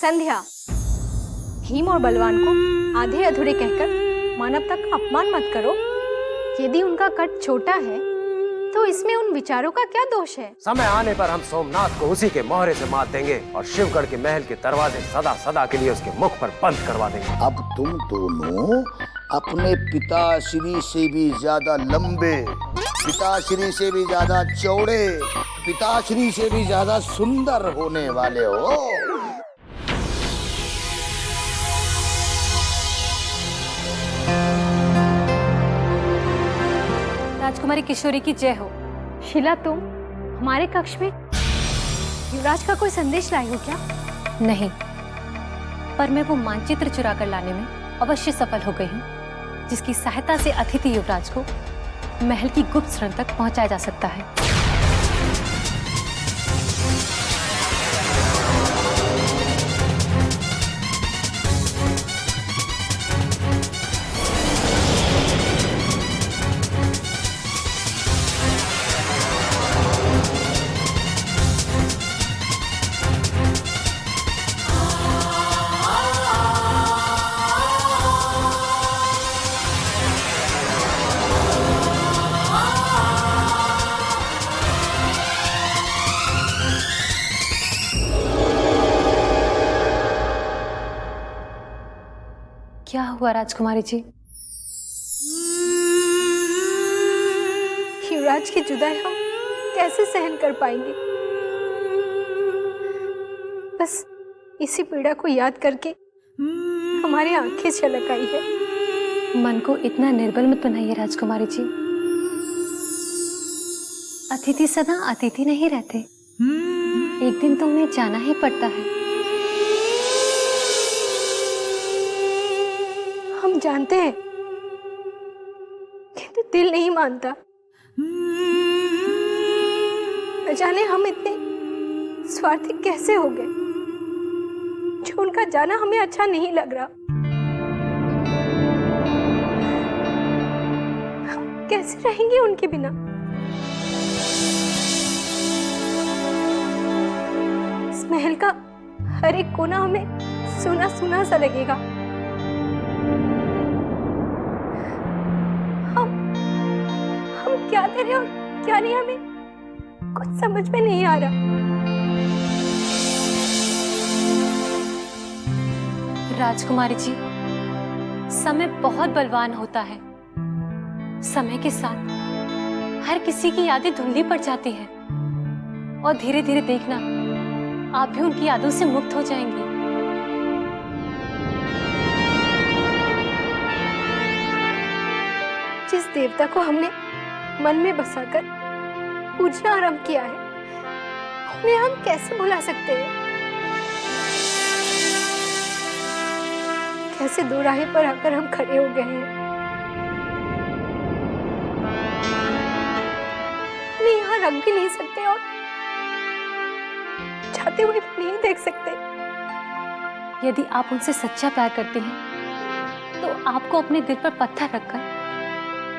संध्या, भीम और बलवान को आधे अधूरे कहकर मानवता का अपमान मत करो। यदि उनका कद छोटा है तो इसमें उन विचारों का क्या दोष है? समय आने पर हम सोमनाथ को उसी के मोहरे से मार देंगे और शिवगढ़ के महल के दरवाजे सदा सदा के लिए उसके मुख पर बंद करवा देंगे। अब तुम दोनों अपने पिताश्री से भी ज्यादा लंबे, पिताश्री से भी ज्यादा चौड़े, पिताश्री से भी ज्यादा सुंदर होने वाले हो। राजकुमारी किशोरी की जय हो। शीला, तुम हमारे कक्ष में युवराज का कोई संदेश लाई हो क्या? नहीं, पर मैं वो मानचित्र चुरा कर लाने में अवश्य सफल हो गई हूँ, जिसकी सहायता से अतिथि युवराज को महल की गुप्त सुरंग तक पहुंचाया जा सकता है। क्या हुआ राजकुमारी जी? युवराज की जुदाई हम कैसे सहन कर पाएंगे? बस इसी पीड़ा को याद करके हमारी आंखें छलक आई है। मन को इतना निर्बल मत बनाइए राजकुमारी जी। अतिथि सदा अतिथि नहीं रहते, एक दिन तो उन्हें जाना ही पड़ता है। हम जानते हैं, किंतु दिल नहीं मानता। न जाने हम इतने स्वार्थी कैसे हो गए, जो उनका जाना हमें अच्छा नहीं लग रहा। हम कैसे रहेंगे उनके बिना? इस महल का हर एक कोना हमें सुना सुना सा लगेगा। हम क्या करें और क्या नहीं, हमें कुछ समझ में नहीं आ रहा। राजकुमारी जी, समय बहुत बलवान होता है। समय के साथ हर किसी की यादें धुंधली पड़ जाती हैं और धीरे धीरे देखना, आप भी उनकी यादों से मुक्त हो जाएंगी। जिस देवता को हमने मन में बसाकर पूजना आरंभ किया है, उन्हें हम कैसे भुला सकते हैं? कैसे दो राहे पर आकर हम खड़े हो गए हैं। उन्हें यहाँ रख भी नहीं सकते और चाहते हुए भी नहीं देख सकते। यदि आप उनसे सच्चा प्यार करते हैं तो आपको अपने दिल पर पत्थर रखकर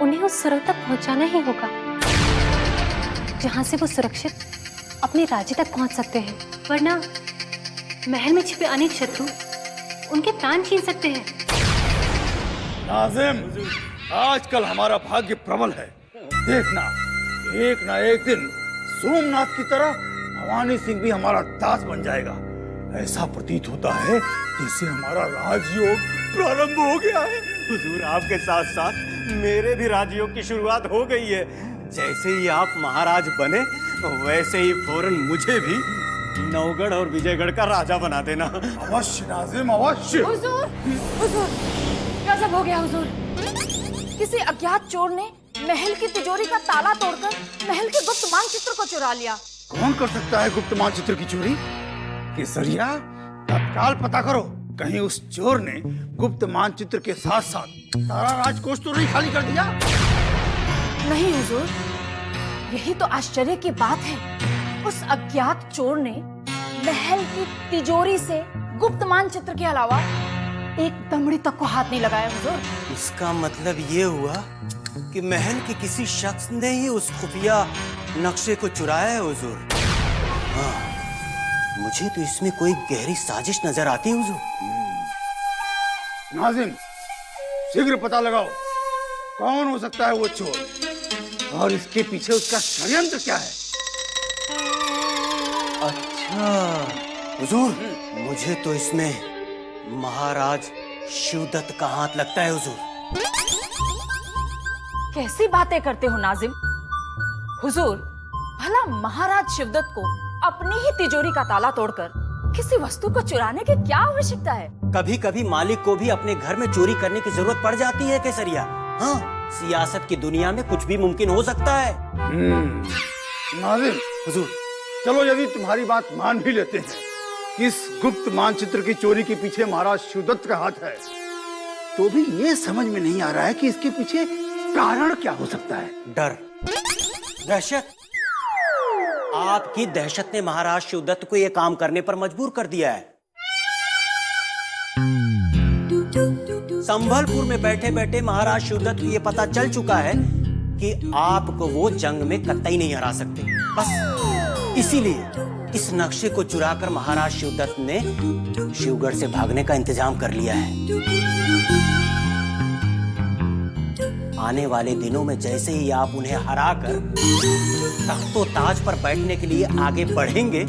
उन्हें उस सुरंग तक पहुंचाना ही होगा, जहां से वो सुरक्षित अपने राज्य तक पहुंच सकते हैं। वरना महल में छिपे अनेक शत्रु उनके प्राण छीन सकते हैं। नाज़िम, आजकल हमारा भाग्य प्रबल है। देखना, एक ना एक दिन सोमनाथ की तरह भवानी सिंह भी हमारा दास बन जाएगा। ऐसा प्रतीत होता है जैसे हमारा राजयोग प्रारंभ हो गया है। हुजूर, आपके साथ साथ मेरे भी राजयोग की शुरुआत हो गई है। जैसे ही आप महाराज बने, वैसे ही फौरन मुझे भी नौगढ़ और विजयगढ़ का राजा बना देना। अवश्य नाज़िम, अवश्य। हुजूर, हुजूर, गजब हो गया हुजूर। किसी अज्ञात चोर ने महल की तिजोरी का ताला तोड़कर महल के गुप्त मानचित्र को चुरा लिया। कौन कर सकता है गुप्त मानचित्र की चोरी? केसरिया, तत्काल पता करो, कहीं उस चोर ने गुप्त मानचित्र के साथ साथ सारा राजकोष तो नहीं खाली कर दिया? नहीं हुजूर, यही तो आश्चर्य की बात है। उस अज्ञात चोर ने महल की तिजोरी से गुप्त मानचित्र के अलावा एक दमड़ी तक को हाथ नहीं लगाया हुजूर। इसका मतलब ये हुआ कि महल के किसी शख्स ने ही उस खुफिया नक्शे को चुराया है हुजूर। हाँ, मुझे तो इसमें कोई गहरी साजिश नजर आती है हुजूर। नाजिम, शीघ्र पता लगाओ कौन हो सकता है वो चोर और इसके पीछे उसका षड्यंत्र क्या है। अच्छा हुजूर, मुझे तो इसमें महाराज शिवदत्त का हाथ लगता है हुजूर। कैसी बातें करते हो नाजिम? हुजूर, भला महाराज शिवदत्त को अपनी ही तिजोरी का ताला तोड़कर किसी वस्तु को चुराने की क्या आवश्यकता है? कभी कभी मालिक को भी अपने घर में चोरी करने की जरूरत पड़ जाती है केसरिया। हाँ, सियासत की दुनिया में कुछ भी मुमकिन हो सकता है। नाजिम हुजूर, चलो यदि तुम्हारी बात मान भी लेते हैं कि इस गुप्त मानचित्र की चोरी के पीछे महाराज शिवदत्त का हाथ है, तो भी ये समझ में नहीं आ रहा है कि इसके पीछे कारण क्या हो सकता है। डर, दहशत। आपकी दहशत ने महाराज शिवदत्त को यह काम करने पर मजबूर कर दिया है। संभलपुर में बैठे बैठे महाराज शिवदत्त को यह पता चल चुका है कि आपको वो जंग में कतई नहीं हरा सकते। बस इसीलिए इस नक्शे को चुराकर महाराज शिवदत्त ने शिवगढ़ से भागने का इंतजाम कर लिया है। आने वाले दिनों में जैसे ही आप उन्हें हराकर तख्तो ताज पर बैठने के लिए आगे बढ़ेंगे,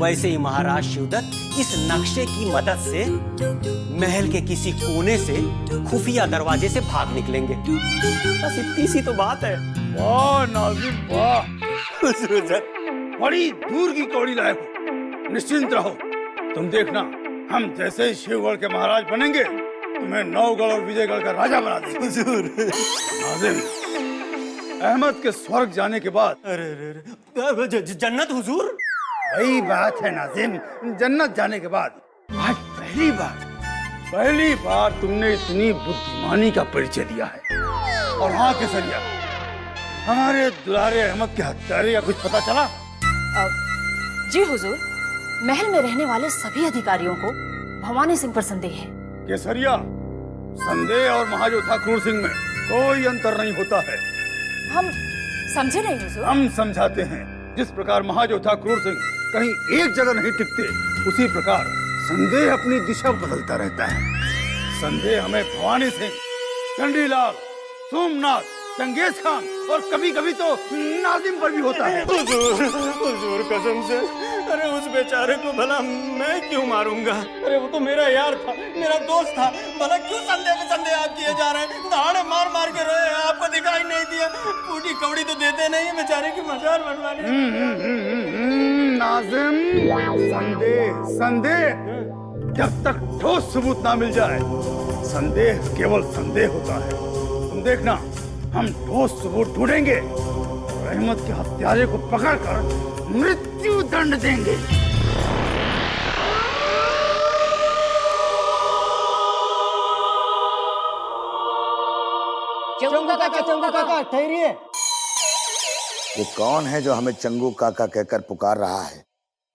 वैसे ही महाराज शिवदत्त इस नक्शे की मदद से महल के किसी कोने से खुफिया दरवाजे से भाग निकलेंगे। बस इतनी सी तो बात है। वाह नाजिम वाह, बड़ी दूर की कौड़ी लाए हो। निश्चिंत रहो, तुम देखना, हम जैसे ही शिवगढ़ के महाराज बनेंगे तुम्हें नौगढ़ और विजयगढ़ का राजा बना देंगे। हुजूर। नाजिम, अहमद के स्वर्ग जाने के बाद जन्नत हुजूर। वही बात है नाजिम, जन्नत जाने के बाद आज पहली बार तुमने इतनी बुद्धिमानी का परिचय दिया है। और हाँ केसरिया, हमारे दुलारे अहमद के हत्यारे का कुछ पता चला? जी हुजूर, महल में रहने वाले सभी अधिकारियों को भवानी सिंह पर संदेह है। केसरिया, संदेह और महायोद्धा क्रूर सिंह में कोई अंतर नहीं होता है। हम समझे नहीं हुजूर। हम समझाते हैं। जिस प्रकार महायोद्धा क्रूर सिंह कहीं एक जगह नहीं टिकते, उसी प्रकार संदेह अपनी दिशा बदलता रहता है। संदेह हमें भवानी सिंह, चंडीलाल, सोमनाथ, चंगेज खान और कभी कभी तो नाजिम पर भी होता है। हुजूर कसम से, अरे उस बेचारे को भला मैं क्यों मारूंगा? अरे वो तो मेरा यार था, मेरा दोस्त था। भला क्यों संदेह में संदेह आप किए जा रहे हैं? दहाड़े मार मार के रोए, आपको दिखाई नहीं दिया? पूरी कौड़ी तो देते नहीं, बेचारे की मजार बनवाने। नाजिम, संदेह जब तक ठोस सबूत ना मिल जाए, संदेह केवल संदेह होता है। तुम देखना, हम ठोस सबूत ढूंढेंगे और अहमद के हत्यारे को पकड़कर मृत्यु दंड देंगे। चंगू काका ठहरिए। ये कौन है जो हमें चंगू काका कहकर पुकार रहा है?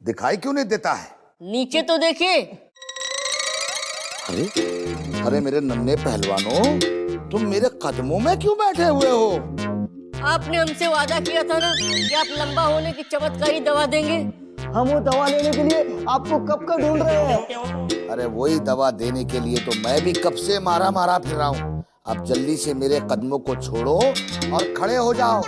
दिखाई क्यों नहीं देता है? नीचे तो देखिए। अरे मेरे नन्हे पहलवानों, तुम मेरे कदमों में क्यों बैठे हुए हो? आपने हमसे वादा किया था ना कि आप लंबा होने की चमत्कारी दवा देंगे। हम वो दवा लेने के लिए आपको कब का ढूंढ रहे हैं। अरे वही दवा देने के लिए तो मैं भी कब से मारा फिर रहा हूँ। अब जल्दी से मेरे कदमों को छोड़ो और खड़े हो जाओ,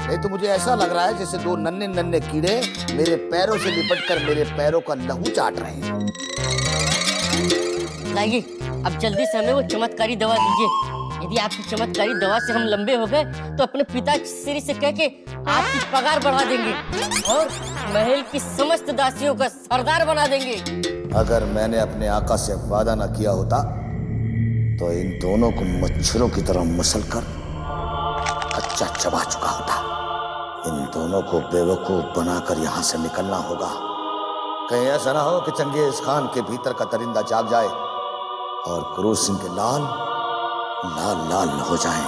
नहीं तो मुझे ऐसा लग रहा है जैसे दो नन्हे नन्हे कीड़े मेरे पैरों से लिपटकर मेरे पैरों का लहू चाट रहे हैं। लाइए, अब जल्दी से हमें वो चमत्कारी दवा दीजिए। यदि आपकी चमत्कारी दवा से हम लंबे हो गए तो अपने पिता श्री से कह के आपकी पगार बढ़ा देंगे और महल की समस्त दासियों का सरदार बना देंगे। अगर मैंने अपने आका से वादा न किया होता तो इन दोनों को मच्छरों की तरह मसलकर कच्चा चबा चुका होता। इन दोनों को बेवकूफ बनाकर यहाँ से निकलना होगा। कहीं ऐसा ना हो कि चंगेज खान के भीतर का दरिंदा जाग जाए और क्रूर सिंह के लाल लाल लाल हो जाएं।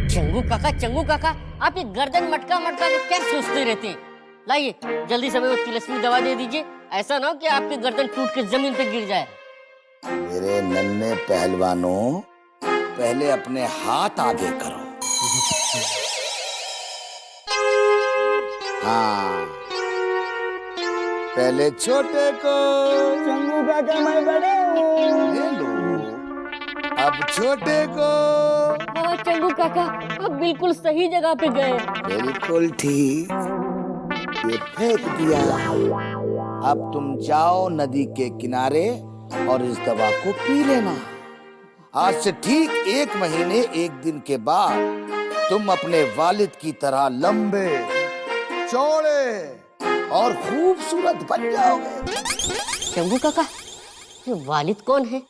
चंगू काका, आप ये गर्दन मटका मटका के क्या सोचते रहते हैं? लाइए, जल्दी से हमें वो तिलस्मी दवा दे दीजिए। ऐसा ना हो कि आपकी गर्दन टूट के जमीन पे गिर जाए। मेरे नन्हे पहलवानों, पहले अपने हाथ आगे करो। हाँ, पहले छोटे को चंगू काका मैं बड़ा हूँ। ले लो, अब छोटे को। हाँ चंगू काका, आप बिल्कुल सही जगह पे गए। बिल्कुल ठीक, ये फेंक दिया। अब तुम जाओ नदी के किनारे और इस दवा को पी लेना। आज से ठीक 1 महीने 1 दिन के बाद तुम अपने वालिद की तरह लंबे, चौड़े और खूबसूरत बन जाओगे। चंगू काका, ये वालिद कौन है?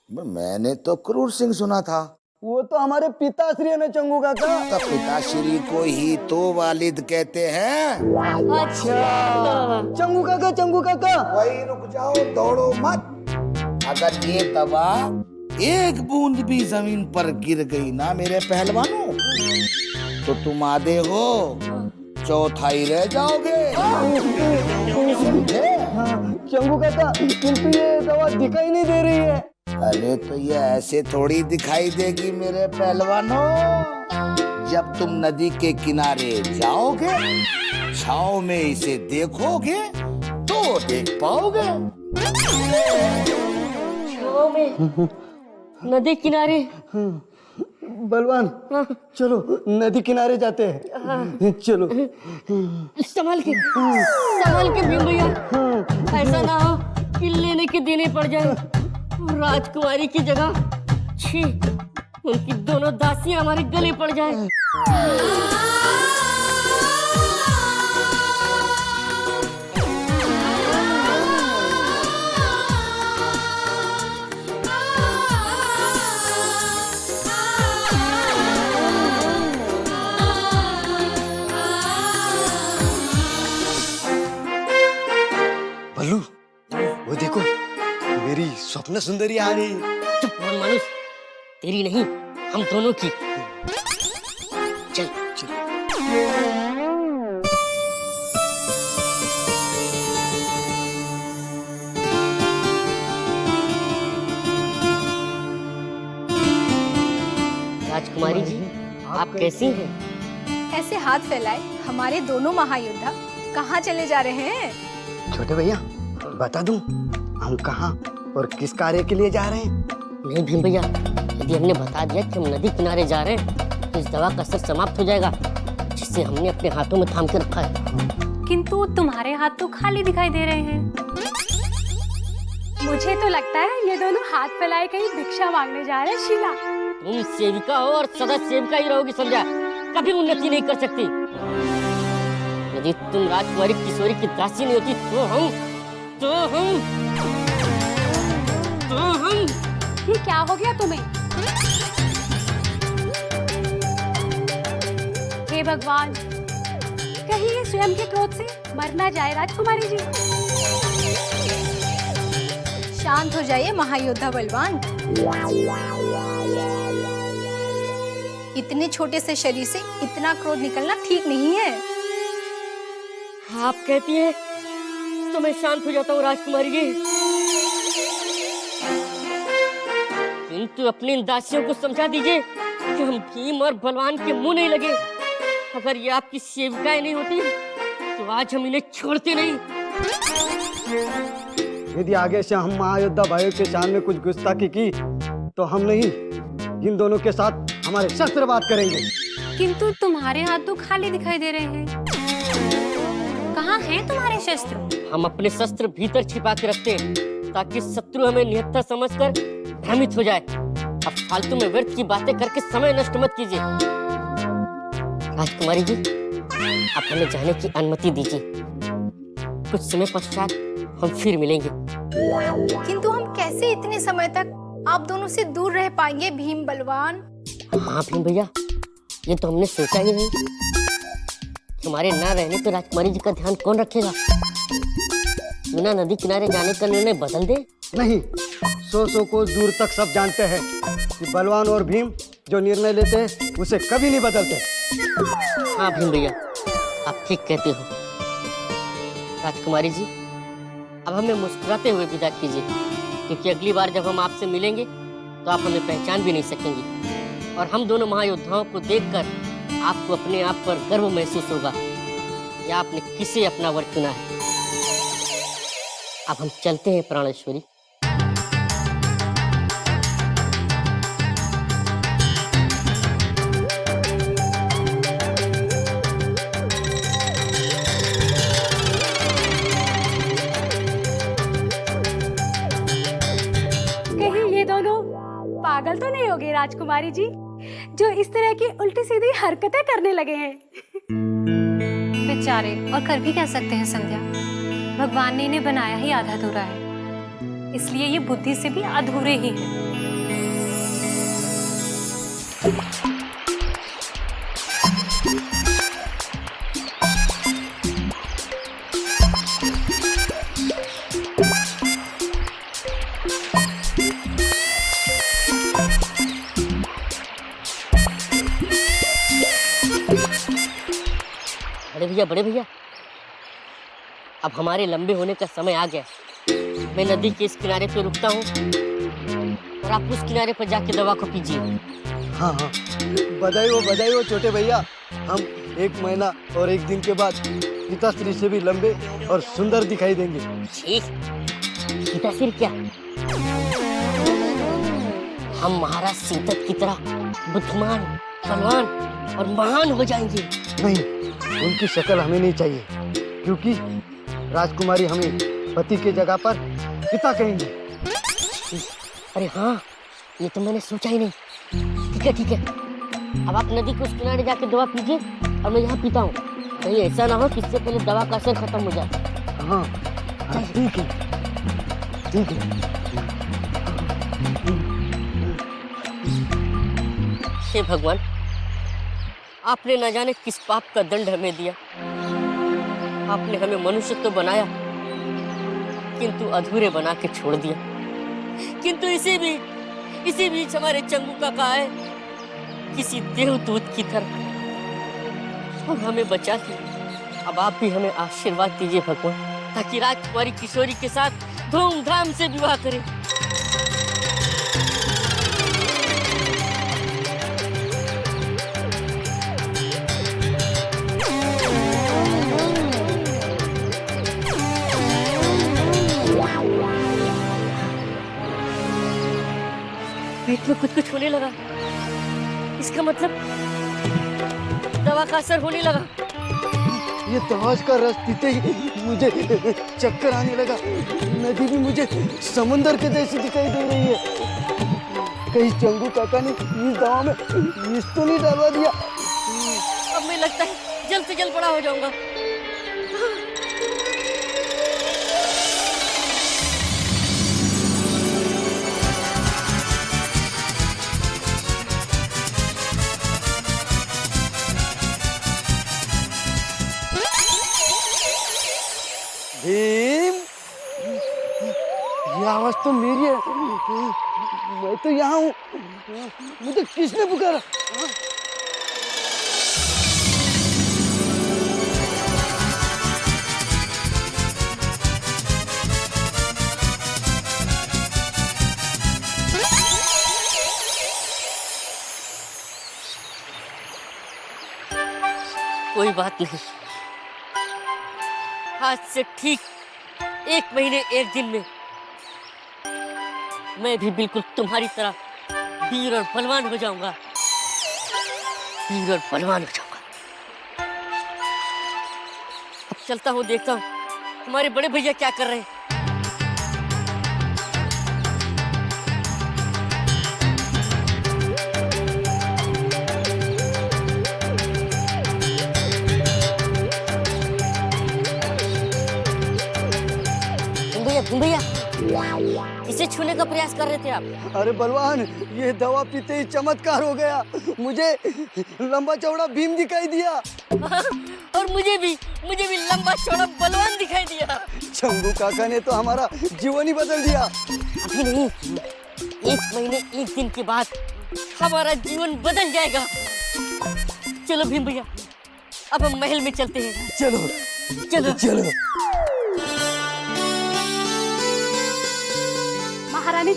मैंने तो क्रूर सिंह सुना था। वो तो हमारे पिताश्री है ना चंगू काका। तब पिताश्री को ही तो वालिद कहते हैं। अच्छा। चंगू काका। वही रुक जाओ, दौड़ो मत। अगर ये दवा एक बूंद भी जमीन पर गिर गई ना मेरे पहलवानों, तो तुम आधे हो, चौथाई रह जाओगे। समझे? चंगू काका, किंतु ये दवा दिखाई नहीं दे रही है। अरे तो ये ऐसे थोड़ी दिखाई देगी मेरे पहलवानों। जब तुम नदी के किनारे जाओगे, छांव में इसे देखोगे तो देख पाओगे। छांव में, नदी किनारे। बलवान, चलो नदी किनारे जाते हैं। चलो। संभाल के भीम भैया, ऐसा ना हो कि लेने के देने पड़ जाए। राजकुमारी की जगह छी, उनकी दोनों दासियां हमारे गले पड़ जाए। बल्लू, वो देखो, मेरी स्वप्न सुंदरी आ गई। चुप बोल मनुष्य, तेरी नहीं, हम दोनों की। चल चल। राजकुमारी जी, आप कैसी हैं? ऐसे हाथ फैलाए हमारे दोनों महायोद्धा कहाँ चले जा रहे हैं? छोटे भैया, बता दूं हम कहाँ और किस कार्य के लिए जा रहे हैं? नहीं भीम भैया, यदि हमने बता दिया कि हम नदी किनारे जा रहे हैं तो इस दवा का असर समाप्त हो जाएगा, जिसे हमने अपने हाथों में थाम के रखा है। किंतु तुम्हारे हाथ तो खाली दिखाई दे रहे हैं। मुझे तो लगता है ये दोनों हाथ फैलाए कहीं भिक्षा मांगने जा रहे हैं। शीला, तुम सेविका हो और सदा सेविका ही रहोगी, समझा? कभी उन्नति नहीं कर सकती। यदि तुम राजकुमारी किशोरी की दासी नहीं होती तो हम ये क्या हो गया तुम्हें? हे भगवान, कहीं ये स्वयं के क्रोध से मर ना जाए राजकुमारी जी। शांत हो जाइए महायोद्धा बलवान। इतने छोटे से शरीर से इतना क्रोध निकलना ठीक नहीं है। आप कहती हैं तो मैं शांत हो जाता हूँ राजकुमारी जी, किंतु अपनी इन दासियों को समझा दीजिए कि हम भीम और बलवान के मुंह नहीं लगे। अगर ये आपकी सेविकाएं नहीं होती तो आज हम इन्हें छोड़ते नहीं। यदि आगे से हम महायोद्धा भाइयों के सामने कुछ गुस्ताखी की तो हम नहीं, इन दोनों के साथ हमारे शस्त्र बात करेंगे। किंतु तुम्हारे हाथ तो खाली दिखाई दे रहे हैं। कहाँ हैं तुम्हारे शस्त्र? हम अपने शस्त्र भीतर छिपा के रखते हैं ताकि शत्रु हमें निहत्था समझकर भ्रमित हो जाए। अब फालतू में व्यर्थ की बातें करके समय नष्ट मत कीजिए। राजकुमारी जी, आप हमें जाने की अनुमति दीजिए। कुछ समय पश्चात हम फिर मिलेंगे। किंतु हम कैसे इतने समय तक आप दोनों से दूर रह पाएंगे भीम बलवान? हाँ भीम भैया, ये तो हमने सोचा ही नहीं। हमारे ना रहने पर राजकुमारी जी का ध्यान कौन रखेगा? बिना नदी किनारे जाने का निर्णय बदल दे? नहीं, 100 कोस दूर तक सब जानते हैं कि बलवान और भीम जो निर्णय लेते हैं उसे कभी नहीं बदलते। हाँ भीम भैया, आप ठीक कहते हो। राजकुमारी जी, अब हमें मुस्कुराते हुए विदा कीजिए, क्योंकि अगली बार जब हम आपसे मिलेंगे तो आप हमें पहचान भी नहीं सकेंगी और हम दोनों महायोद्धाओं को देखकर आपको अपने आप पर गर्व महसूस होगा। या आपने किसे अपना वर चुना है। अब हम चलते हैं प्राणेश्वरी। कहीं ये दोनों पागल तो नहीं हो गए राजकुमारी जी, जो इस तरह की उल्टी सीधी हरकतें करने लगे हैं। बेचारे, और कर भी क्या सकते हैं संध्या, भगवान ने इन्हें बनाया ही आधा अधूरा है, इसलिए ये बुद्धि से भी अधूरे ही हैं। बड़े भैया, अब हमारे लंबे होने का समय आ गया। मैं नदी के इस किनारे पे रुकता हूँ और आप उस किनारे पर जाके दवा को पीजिए। हाँ हाँ, बधाई हो छोटे भैया। हम 1 महीना और 1 दिन के बाद पिताश्री से भी लंबे और सुंदर दिखाई देंगे। ठीक, पिताश्री क्या, हम महाराज सीतत की तरह बुद्धिमान, बलवान और महान हो जाएंगे। नहीं, उनकी शक्ल हमें नहीं चाहिए, क्योंकि राजकुमारी हमें पति के जगह पर पिता कहेंगे। अरे हाँ, ये तो मैंने सोचा ही नहीं। ठीक है, अब आप नदी के उस किनारे जाके दवा पीजिए और मैं यहाँ पीता हूँ। कहीं ऐसा ना हो कि इससे पहले दवा का असर खत्म हो जाए। हाँ, ठीक है। हे भगवान, आपने न जाने किस पाप का दंड हमें दिया। आपने हमें मनुष्य तो बनाया, किंतु अधूरे बना के छोड़ दिया। किंतु इसी बीच हमारे चंगू काका आए किसी देवदूत की तरह और हमें बचा लिया। अब आप भी हमें आशीर्वाद दीजिए भगवान, ताकि राजकुमारी किशोरी के साथ धूमधाम से विवाह करें। पेट में कुछ होने लगा, इसका मतलब दवा का असर होने लगा। ये तवाज का रस पीते ही मुझे चक्कर आने लगा। नदी भी मुझे समंदर के जैसी दिखाई दे रही है। कहीं चंगू काका ने इस दवा में विष तो नहीं डालवा दिया। अब मुझे लगता है जल्द से जल्द बड़ा हो जाऊंगा। भीम, ये आवाज तो मेरी है। मैं तो यहाँ हूँ। मुझे किसने पुकारा? कोई बात नहीं, आज से ठीक 1 महीने 1 दिन में मैं भी बिल्कुल तुम्हारी तरह वीर और बलवान हो जाऊंगा। वीर और बलवान हो जाऊंगा। अब चलता हूँ, देखता हूँ हमारे बड़े भैया क्या कर रहे हैं। भैया, किसे छूने का प्रयास कर रहे थे आप? अरे बलवान, ये दवा पीते ही चमत्कार हो गया। मुझे लंबा चौड़ा भीम दिखाई दिया। और मुझे भी लंबा चौड़ा बलवान दिखाई दिया। चंगू काका ने तो हमारा जीवन ही बदल दिया। अभी नहीं, 1 महीने 1 दिन के बाद हमारा जीवन बदल जाएगा। चलो भीम भैया, अब हम महल में चलते हैं। चलो चलो चलो।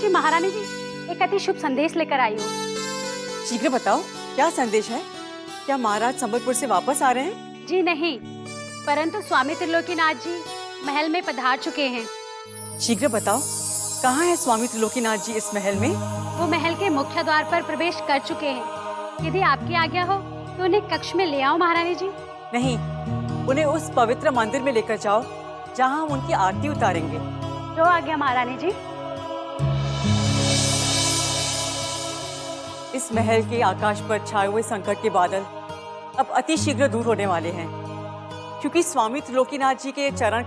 महारानी जी, एक अति शुभ संदेश लेकर आई हूँ। शीघ्र बताओ, क्या संदेश है? क्या महाराज संबलपुर से वापस आ रहे हैं? जी नहीं, परंतु स्वामी त्रिलोकीनाथ जी महल में पधार चुके हैं। शीघ्र बताओ, कहाँ है स्वामी त्रिलोकीनाथ जी इस महल में? वो महल के मुख्य द्वार पर प्रवेश कर चुके हैं। यदि आपकी आज्ञा हो तो उन्हें कक्ष में ले आओ महारानी जी। नहीं, उन्हें उस पवित्र मंदिर में लेकर जाओ जहाँ हम उनकी आरती उतारेंगे। जो आज्ञा महारानी जी। इस महल के आकाश पर छाए हुए संकट के बादल अब अति शीघ्र दूर होने वाले हैं, क्योंकि स्वामी त्रिलोकीनाथ जी के चरण